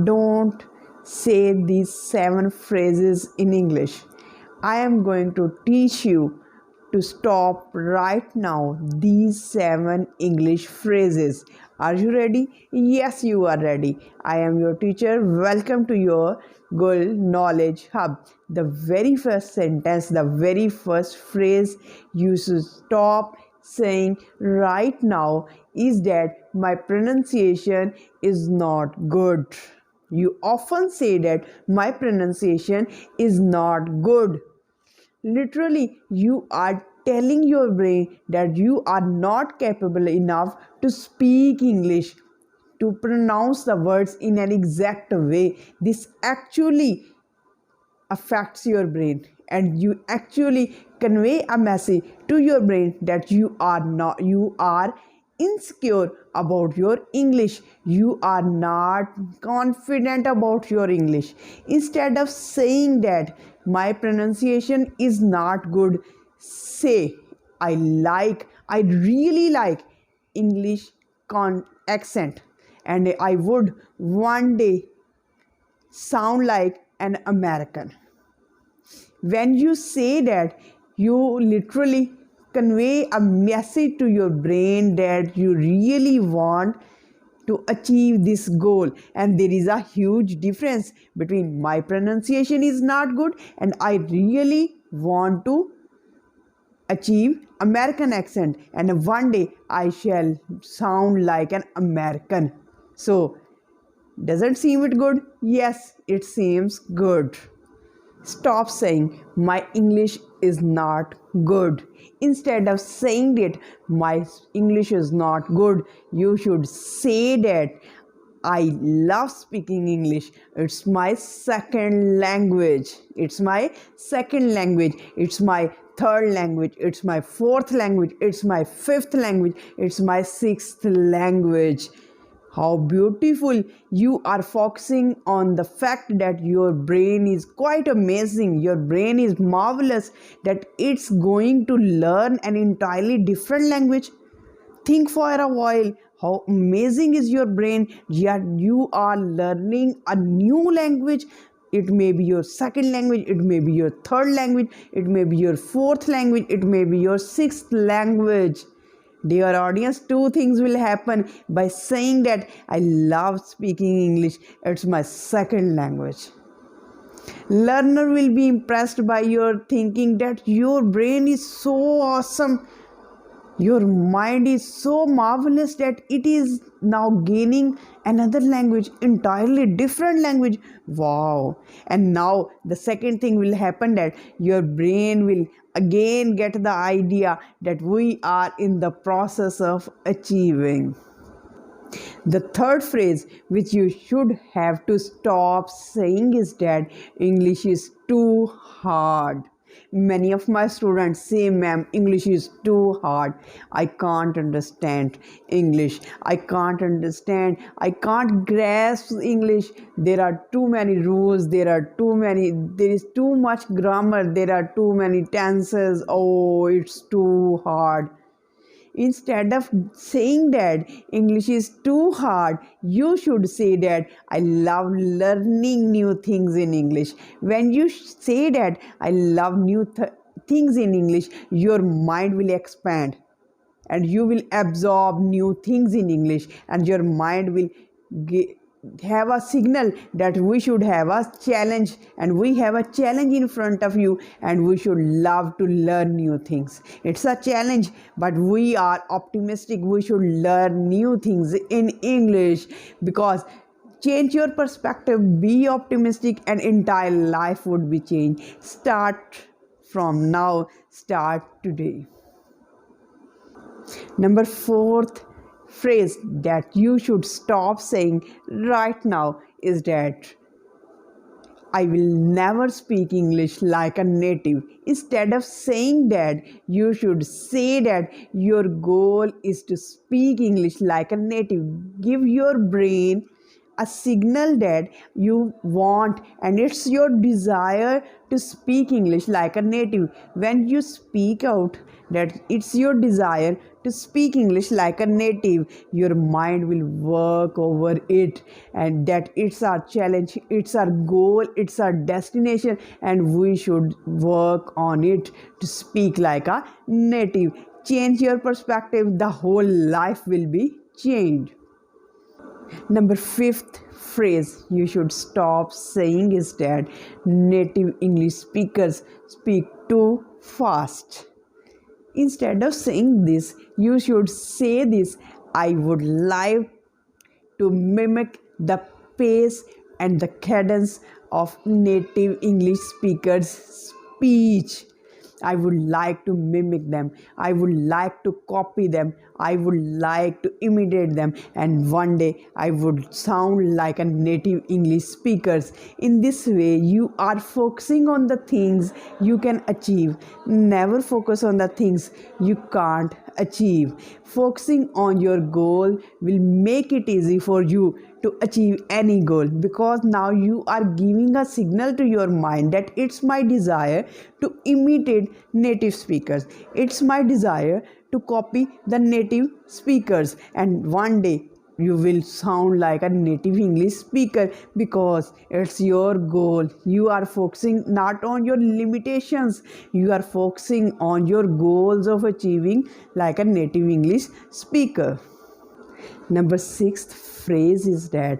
Don't say these 7 phrases in English. I am going to teach you to stop right now these 7 English phrases. Are you ready? Yes, you are ready. I am your teacher. Welcome to your Gul Knowledge Hub. The very first sentence, the very first phrase you should stop saying right now is that my pronunciation is not good. You often say that my pronunciation is not good. Literally, you are telling your brain that you are not capable enough to speak English, to pronounce the words in an exact way. This actually affects your brain, and you actually convey a message to your brain that you are insecure about your English, you are not confident about your English. Instead of saying that my pronunciation is not good, say I really like English accent, and I would one day sound like an American. When you say that, you literally convey a message to your brain that you really want to achieve this goal. And there is a huge difference between my pronunciation is not good and I really want to achieve American accent, and one day I shall sound like an American. So doesn't seem it good? Yes, it seems good. Stop saying my English is not good. Instead of saying that my English is not good, you should say that I love speaking English. It's my second language. It's my second language. It's my third language. It's my fourth language. It's my fifth language. It's my sixth language. How beautiful. You are focusing on the fact that your brain is quite amazing. Your brain is marvelous, that it's going to learn an entirely different language. Think for a while how amazing is your brain, yet you are learning a new language. It may be your second language, it may be your third language, it may be your fourth language, it may be your sixth language. Dear audience, two things will happen by saying that I love speaking English, it's my second language. Learner will be impressed by your thinking that your brain is so awesome, your mind is so marvelous that it is now gaining another language, entirely different language. Wow. And now the second thing will happen, that your brain will again get the idea that we are in the process of achieving. The third phrase which you should have to stop saying is that English is too hard. Many of my students say, ma'am, English is too hard. I can't understand English. I can't understand. I can't grasp English. There are too many rules. There is too much grammar. There are too many tenses. Oh, it's too hard. Instead of saying that English is too hard, you should say that I love learning new things in English. When you say that I love new things in English, your mind will expand and you will absorb new things in English, and your mind will have a signal that we should have a challenge, and we have a challenge in front of you, and we should love to learn new things. It's a challenge, but we are optimistic. We should learn new things in English, because change your perspective, be optimistic, and entire life would be changed. Start from now, start today. Number fourth phrase that you should stop saying right now is that I will never speak English like a native. Instead of saying that, you should say that your goal is to speak English like a native. Give your brain a signal that you want, and it's your desire to speak English like a native. When you speak out that it's your desire to speak English like a native, your mind will work over it, and that it's our challenge, it's our goal, it's our destination, and we should work on it to speak like a native. Change your perspective, the whole life will be changed. Number fifth phrase you should stop saying is that native English speakers speak too fast. Instead of saying this, you should say this: I would like to mimic the pace and the cadence of native English speakers' speech. I would like to mimic them. I would like to copy them. I would like to imitate them. And one day I would sound like a native English speakers. In this way, you are focusing on the things you can achieve. Never focus on the things you can't achieve. Focusing on your goal will make it easy for you to achieve any goal, because now you are giving a signal to your mind that it's my desire to imitate native speakers, it's my desire to copy the native speakers, and one day you will sound like a native English speaker because it's your goal. You are focusing not on your limitations, you are focusing on your goals of achieving like a native English speaker. Number sixth phrase is that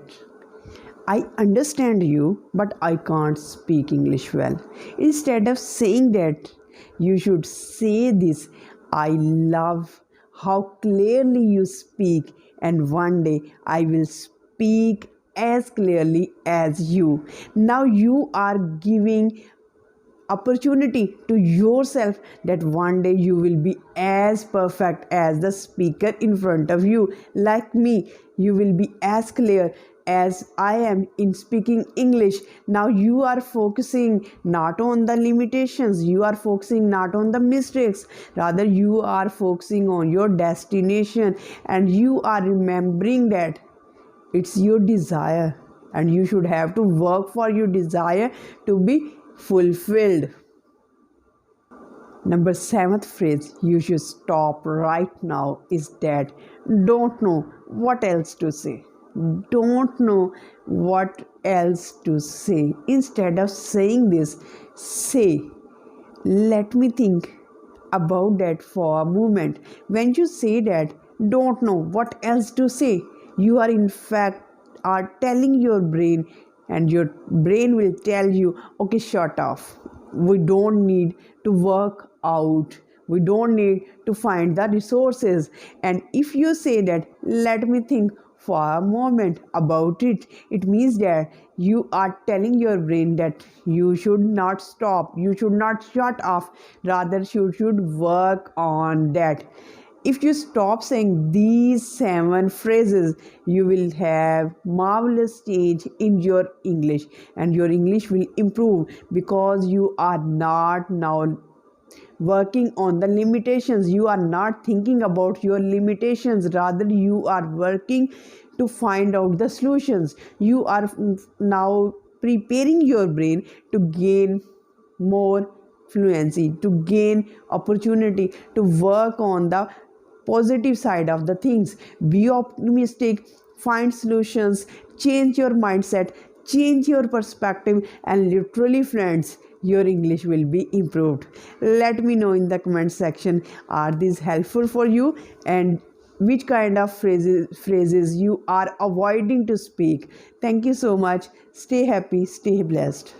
I understand you, but I can't speak English well. Instead of saying that, you should say this: I love how clearly you speak, and one day I will speak as clearly as you. Now you are giving opportunity to yourself that one day you will be as perfect as the speaker in front of you. Like me, you will be as clear as I am in speaking English. Now you are focusing not on the limitations, you are focusing not on the mistakes, rather you are focusing on your destination, and you are remembering that it's your desire and you should have to work for your desire to be fulfilled. Number seventh phrase you should stop right now is that don't know what else to say. Don't know what else to say. Instead of saying this, say, let me think about that for a moment. When you say that, don't know what else to say, you are in fact are telling your brain, and your brain will tell you, okay, shut off. We don't need to work out. We don't need to find the resources. And if you say that, let me think for a moment about it, it means that you are telling your brain that you should not stop, you should not shut off, rather you should work on that. If you stop saying these 7 phrases, you will have marvelous change in your English, and your English will improve because you are not now working on the limitations. You are not thinking about your limitations, rather you are working to find out the solutions. You are now preparing your brain to gain more fluency, to gain opportunity to work on the positive side of the things. Be optimistic, find solutions, change your mindset, change your perspective, and literally, friends, your English will be improved. Let me know in the comment section, are these helpful for you, and which kind of phrases you are avoiding to speak. Thank you so much. Stay happy, stay blessed.